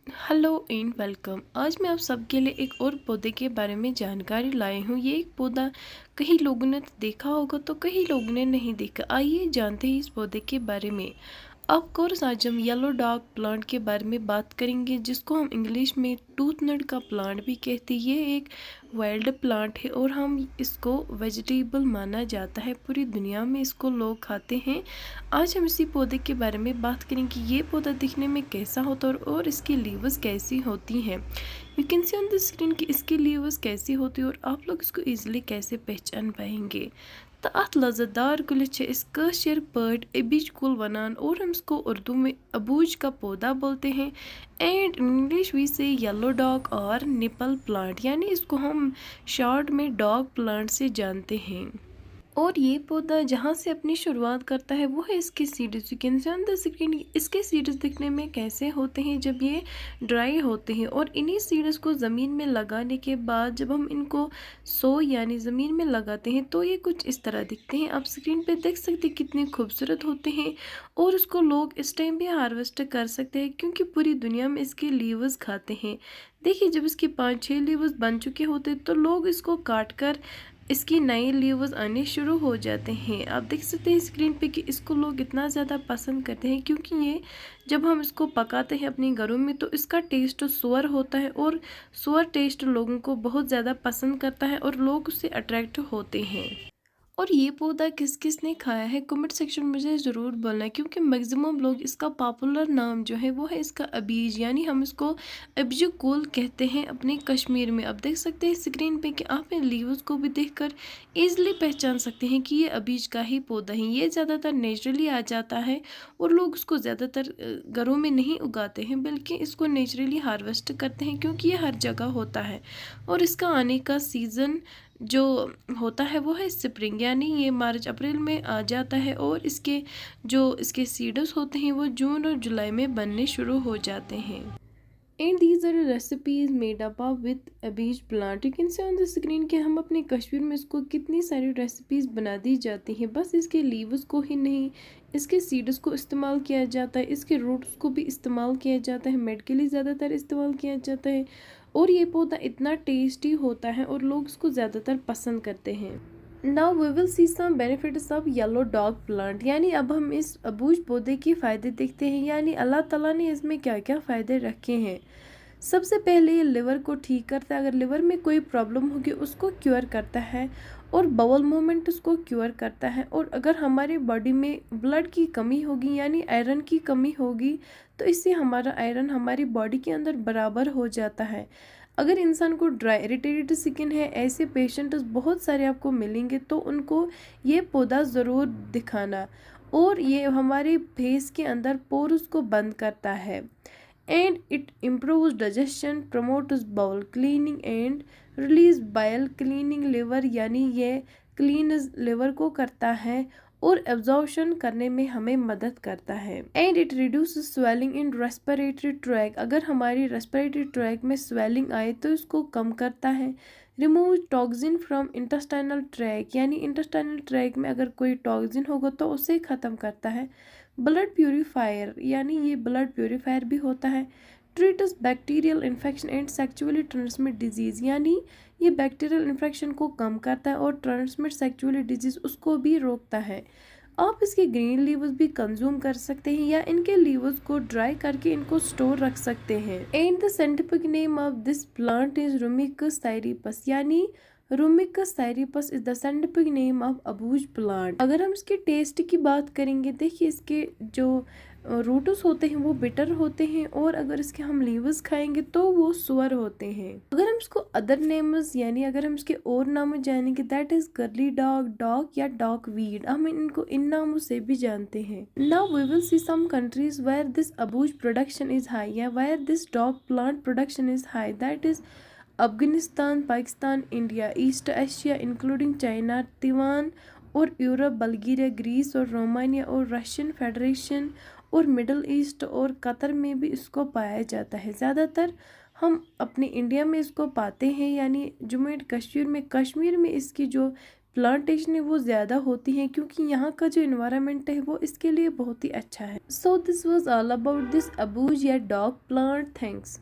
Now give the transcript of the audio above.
Hello and welcome. आज मैं आप सबके लिए एक और पौधे के बारे में जानकारी लाई हूँ। ये एक पौधा कई लोगों ने तो देखा होगा तो कई लोगों ने नहीं देखा। आइए जानते हैं इस पौधे के बारे में। ऑफ कोर्स आज हम येलो डॉग प्लांट के बारे में बात करेंगे, जिसको हम इंग्लिश में टूथनट का प्लांट भी कहते हैं। ये एक वाइल्ड प्लांट है और हम इसको वेजिटेबल माना जाता है। पूरी दुनिया में इसको लोग खाते हैं। आज हम इसी पौधे के बारे में बात करेंगे। ये पौधा दिखने में कैसा होता है और इसकी लीव्स कैसी होती हैं। You can see on the screen कि इसकी लीव्स कैसी होती है और आप लोग इसको ईजिली कैसे पहचान पाएंगे। तो अत लज़तदार कुलिस इस कशीर पट अबीज कुल वनान और हम इसको उर्दू में अबूज का पौधा बोलते हैं। एंड इंग्लिश वी से येलो डॉग और निपल प्लांट, यानी इसको हम शॉर्ट में डॉग प्लांट से जानते हैं। और ये पौधा जहाँ से अपनी शुरुआत करता है वो है इसके seeds. You can see on the screen इसके सीड्स दिखने में कैसे होते हैं जब ये ड्राई होते हैं। और इन्हीं सीड्स को ज़मीन में लगाने के बाद जब हम इनको यानी ज़मीन में लगाते हैं तो ये कुछ इस तरह दिखते हैं। आप स्क्रीन पे देख सकते हैं कितने खूबसूरत होते हैं। और उसको लोग इस टाइम भी हार्वेस्ट कर सकते हैं क्योंकि पूरी दुनिया में इसके लीव्स खाते हैं। देखिए, जब इसके 5-6 लीव्स बन चुके होते हैं तो लोग इसको काट कर इसकी नई लीव्स आने शुरू हो जाते हैं। आप देख सकते हैं स्क्रीन पे कि इसको लोग इतना ज़्यादा पसंद करते हैं क्योंकि ये जब हम इसको पकाते हैं अपने घरों में तो इसका टेस्ट सुअर होता है और सुअर टेस्ट लोगों को बहुत ज़्यादा पसंद करता है और लोग उससे अट्रैक्ट होते हैं। और ये पौधा किस किस ने खाया है कमेंट सेक्शन में मुझे ज़रूर बोलना, क्योंकि मैक्सिमम लोग इसका पॉपुलर नाम जो है वो है इसका अबीज, यानी हम इसको अबीज कुल कहते हैं अपने कश्मीर में। आप देख सकते हैं स्क्रीन पे कि आप इन लीव्स को भी देखकर इजीली पहचान सकते हैं कि ये अबीज का ही पौधा है। ये ज़्यादातर नेचुरली आ जाता है और लोग इसको ज़्यादातर घरों में नहीं उगाते हैं बल्कि इसको नेचुरली हार्वेस्ट करते हैं क्योंकि ये हर जगह होता है। और इसका आने का सीज़न जो होता है वो है स्प्रिंग, यानी ये मार्च अप्रैल में आ जाता है। और इसके सीड्स होते हैं वो जून और जुलाई में बनने शुरू हो जाते हैं। And these are recipes made up of with अबीज plant. You can see on the screen कि हम अपने कश्मीर में इसको कितनी सारी रेसिपीज बना दी जाती हैं। बस इसके लीव्स को ही नहीं, इसके सीड्स को इस्तेमाल किया जाता है, इसके रूट्स को भी इस्तेमाल किया जाता है, मेडिकली ज़्यादातर इस्तेमाल किया जाता है। और ये पौधा इतना टेस्टी होता है और लोग इसको ज़्यादातर पसंद करते हैं। Now we will see some benefits of yellow dog plant, यानी अब हम इस अबूज पौधे के फ़ायदे देखते हैं, यानी अल्लाह ताला ने इसमें क्या क्या फ़ायदे रखे हैं। सबसे पहले ये लिवर को ठीक करता है। अगर लिवर में कोई प्रॉब्लम होगी उसको क्योर करता है। और बाउल मूवमेंट उसको क्योर करता है। और अगर हमारी बॉडी में ब्लड की कमी होगी यानी आयरन की कमी होगी तो इससे हमारा आयरन हमारी बॉडी के अंदर बराबर हो जाता है। अगर इंसान को ड्राई इरिटेटेड स्किन है, ऐसे पेशेंट्स बहुत सारे आपको मिलेंगे, तो उनको ये पौधा ज़रूर दिखाना। और ये हमारे फेस के अंदर पोर्स को बंद करता है। And it improves digestion, promotes bowel cleaning and release bile cleaning liver, यानी ये क्लीन लिवर को करता है और एब्जॉर्प्शन करने में हमें मदद करता है। And it reduces swelling in respiratory tract, अगर हमारी रेस्पिरेटरी ट्रैक में स्वेलिंग आए तो इसको कम करता है। Remove toxin from intestinal tract, यानी इंटेस्टाइनल ट्रैक में अगर कोई टॉक्सिन होगा तो उसे ख़त्म करता है। ब्लड प्यूरीफायर, यानी ये ब्लड प्यूरीफायर भी होता है। Treats bacterial infection and sexually transmit disease, यानी ये बैक्टीरियल इन्फेक्शन को कम करता है और ट्रांसमिट सेक्चुअली डिजीज़ उसको भी रोकता है। आप इसके ग्रीन लीव्स भी कंज्यूम कर सकते हैं या इनके लीव्स को ड्राई करके इनको स्टोर रख सकते हैं। And the scientific name of this plant is Rumex crispus, यानी Rumex crispus is the scientific name of अबूज प्लांट। अगर हम इसके टेस्ट की बात करेंगे, देखिए इसके जो रूट्स होते हैं वो बिटर होते हैं और अगर इसके हम लीव्स खाएंगे तो वो सुअर होते हैं। अगर हम इसको अदर नेम्स, यानी अगर हम इसके और नाम जानेंगे, that is curly dock, dock या डॉग वीड, हम इनको इन नामों से भी जानते हैं। Now we will see some countries where this अबूज प्रोडक्शन इज हाई या where this dock plant production is high, that is Afghanistan, Pakistan, India, east Asia including China, Taiwan और यूरोप, बल्गेरिया, ग्रीस और रोमानिया और रशियन फेडरेशन और middle east और Qatar में भी इसको पाया जाता है। ज़्यादातर हम अपने इंडिया में इसको पाते हैं, यानी जम्मू एंड कश्मीर में इसकी जो प्लांटेशन है वो ज़्यादा होती हैं, क्योंकि यहाँ का जो इन्वायरमेंट है वो इसके लिए बहुत ही अच्छा है। So this was all about this अबूज या डॉग प्लांट। थैंक्स।